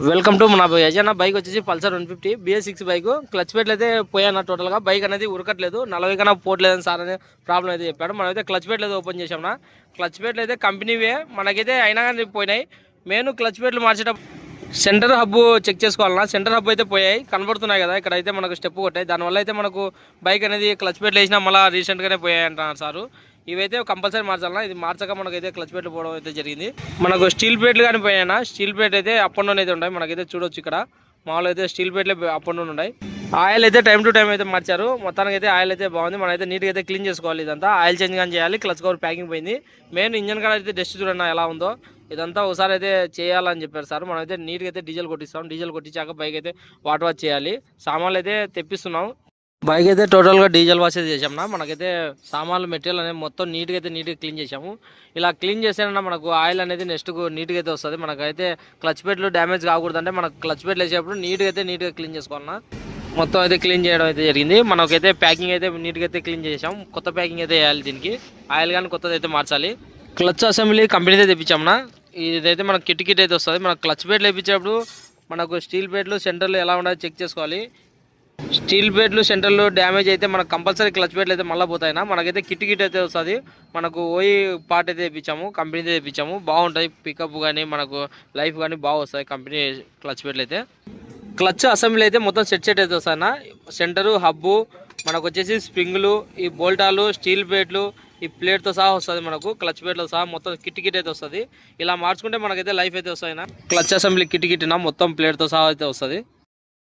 Welcome to మన యజన bike వచ్చేసి Pulsar 150 BS6 bike. Clutch ప్లేట్లు అయితే పోయాను టోటల్గా. బైక్ అనేది ఉరకట్లేదు, 40 కన్నా పోవట్లేదని సార్ అనే ప్రాబ్లం అయితే చెప్పాడు. మనమైతే క్లచ్ ప్లేట్లు అయితే ఓపెన్ చేసామన్నా. క్లచ్ ప్లేట్లు అయితే కంపెనీవే మనకైతే అయినా కానీ పోయినాయి. మెయిన్ క్లచ్ ప్లేట్లు మార్చేటప్పుడు సెంటర్ హబ్ చెక్ చేసుకోవాలన్నా. సెంటర్ హబ్ అయితే పోయాయి, కనబడుతున్నాయి కదా ఇక్కడ అయితే మనకు స్టెప్ కొట్టాయి. దానివల్ల అయితే మనకు బైక్ అనేది క్లచ్ ప్లేట్లు వేసినా మళ్ళీ రీసెంట్గానే పోయాయి అంటున్నారు సారు. ఇవైతే కంపల్సరీ మార్చాలన్నా. ఇది మార్చక మనకైతే క్లచ్ ప్లేట్లు పోవడం అయితే జరిగింది. మనకు స్టీల్ ప్లేట్లు కానీ పోయాయన్నా. స్టీల్ ప్లేట్ అయితే అప్ అండ్ డౌన్ అయితే ఉంటాయి, మనకైతే చూడొచ్చు ఇక్కడ. మామూలు అయితే స్టీల్ ప్లేట్లే అప్ అండ్ డౌన్ ఉన్నాయి. ఆయిల్ అయితే టైం టు టైం అయితే మార్చారు. మొత్తానికి అయితే ఆయిల్ అయితే బాగుంది. మనమైతే నీట్గా అయితే క్లీన్ చేసుకోవాలి. ఇదంతా ఆయిల్ చేంజ్ కానీ చేయాలి. క్లచ్ కవర్ ప్యాకింగ్ పోయింది. మెయిన్ ఇంజన్ కాడ అయితే డస్ట్ చూడండి ఎలా ఉందో. ఇదంతా ఒకసారి అయితే చేయాలని చెప్పారు సార్. మనమైతే నీట్గా అయితే డీజిల్ కొట్టిస్తాం. డీజిల్ కొట్టించాక బైక్ అయితే వాటర్ వాష్ చేయాలి. సామాన్లు అయితే తెప్పిస్తున్నాం. బైక్ అయితే టోటల్గా డీజిల్ వాష్ అయితే చేసామన్నా. మనకైతే సామాన్లు మెటీరియల్ అనేది మొత్తం నీట్గా క్లీన్ చేసాము. ఇలా క్లీన్ చేసేనా మనకు ఆయిల్ అనేది నెక్స్ట్ నీట్గా అయితే వస్తుంది. మనకైతే క్లచ్ ప్లేట్లు డ్యామేజ్ కాకూడదంటే మనకు క్లచ్ ప్లేట్లు వేసేటప్పుడు నీట్గా క్లీన్ చేసుకోవాలన్నా. మొత్తం అయితే క్లీన్ చేయడం అయితే జరిగింది. మనకైతే ప్యాకింగ్ అయితే నీట్గా అయితే క్లీన్ చేసాం. కొత్త ప్యాకింగ్ అయితే వేయాలి. దీనికి ఆయిల్ కానీ కొత్తది అయితే మార్చాలి. క్లచ్ అసెంబ్లీ కంపెనీదే తెప్పించామన్నా. ఇదైతే మనకు కిట్ అయితే వస్తుంది. మనకు క్లచ్ ప్లేట్లు వేయించేటప్పుడు మనకు స్టీల్ ప్లేట్లు సెంటర్లు ఎలా ఉండాలో చెక్ చేసుకోవాలి. స్టీల్ ప్లేట్లు సెంటర్లు డ్యామేజ్ అయితే మనకు కంపల్సరీ క్లచ్ ప్లేట్లు అయితే మళ్ళీ పోతాయినా. మనకైతే కిట్ అయితే వస్తుంది. మనకు ఓయి పార్ట్ అయితే తెప్పించాము, కంపెనీతో తెప్పించాము. బాగుంటాయి పికప్ కానీ మనకు లైఫ్ కానీ బాగా వస్తాయి కంపెనీ క్లచ్ ప్లేట్లు అయితే. క్లచ్ అసెంబ్లీ అయితే మొత్తం సెట్ అయితే వస్తాయన్నా. సెంటరు హబ్బు మనకు వచ్చేసి స్ప్రింగులు, ఈ బోల్టాలు, స్టీల్ ప్లేట్లు, ఈ ప్లేట్తో సహా వస్తుంది. మనకు క్లచ్ ప్లేట్తో సహా మొత్తం కిట్ అయితే వస్తుంది. ఇలా మార్చుకుంటే మనకైతే లైఫ్ అయితే వస్తాయినా. క్లచ్ అసెంబ్లీ కిట్నా మొత్తం ప్లేట్తో సహా అయితే వస్తుంది.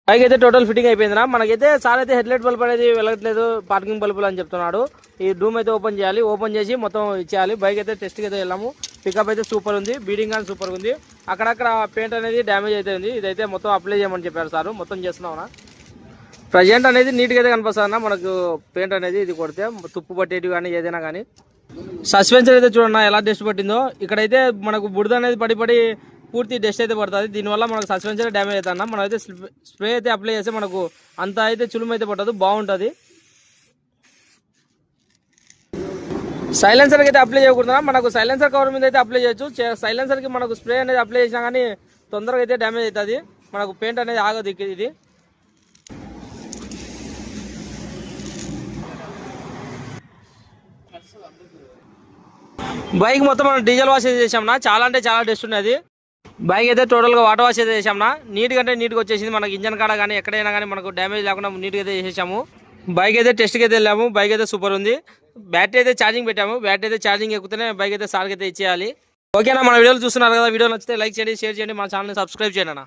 బైక్ అయితే టోటల్ ఫిట్టింగ్ అయిపోయిందినా. మనకైతే సార్ అయితే హెడ్లైట్ బల్బ్ అనేది వెళ్ళట్లేదు, పార్కింగ్ బల్బులు అని చెప్తున్నాడు. ఈ డూమ్ అయితే ఓపెన్ చేయాలి, ఓపెన్ చేసి మొత్తం ఇచ్చేయాలి. బైక్ అయితే టెస్ట్కి అయితే వెళ్ళాము. పికప్ అయితే సూపర్ ఉంది, బీడింగ్ కానీ సూపర్ ఉంది. అక్కడక్కడ పెయింట్ అనేది డ్యామేజ్ అయితే ఉంది. ఇదైతే మొత్తం అప్లై చేయమని చెప్పారు సార్. మొత్తం చేస్తున్నావునా. ప్రజెంట్ అనేది నీట్గా అయితే కనిపిస్తుందన్నా. మనకు పెయింట్ అనేది ఇది కొడితే తుప్పు పట్టేటివి కానీ ఏదైనా కానీ. సస్పెన్షన్ అయితే చూడన్నా ఎలా డస్ట్ పట్టిందో. ఇక్కడైతే మనకు బుడద అనేది పడి పూర్తి డస్ట్ అయితే పడుతుంది. దీనివల్ల మనకు సస్పెన్షన్ డ్యామేజ్ అవుతుందన్న. మనం అయితే స్ప్రే అయితే అప్లై చేస్తే మనకు అంత అయితే చులుము అయితే పట్టదు, బాగుంటుంది. సైలెన్సర్కి అయితే అప్లై చేయకూడదు. మనకు సైలెన్సర్ కవర్ మీద అయితే అప్లై చేయొచ్చు. సైలెన్సర్కి మనకు స్ప్రే అనేది అప్లై చేసినా కానీ తొందరగా అయితే డ్యామేజ్ అవుతుంది. మనకు పెయింట్ అనేది ఆగదు. ఇది బైక్ మొత్తం మనం డీజిల్ వాష్ అయితే చేసాంనా. చాలా అంటే చాలా డస్ట్ ఉన్నది. బైక్ అయితే టోటల్గా వాటర్ వాష్ అయితే చేసాంనా. నీట్గా అంటే నీట్గా వచ్చేసింది. మనకి ఇంజన్ కాడ కానీ ఎక్కడైనా కానీ మనకు డ్యామేజ్ లేకుండా నీట్గా అయితే చేసాము. బైక్ అయితే టెస్ట్కి అయితే వెళ్ళాము. బైక్ అయితే సూపర్ ఉంది. బ్యాటరీ అయితే ఛార్జింగ్ పెట్టాము. బ్యాటరీ అయితే ఛార్జింగ్ ఎక్కుతేనే బైక్ అయితే సార్కి అయితే ఇచ్చేయాలి. ఓకేనా. మన వీడియోలు చూస్తున్నారు కదా. వీడియో నచ్చితే లైక్ చేయండి, షేర్ చేయండి, మన ఛానల్ని సబ్స్క్రైబ్ చేయండి అన్న.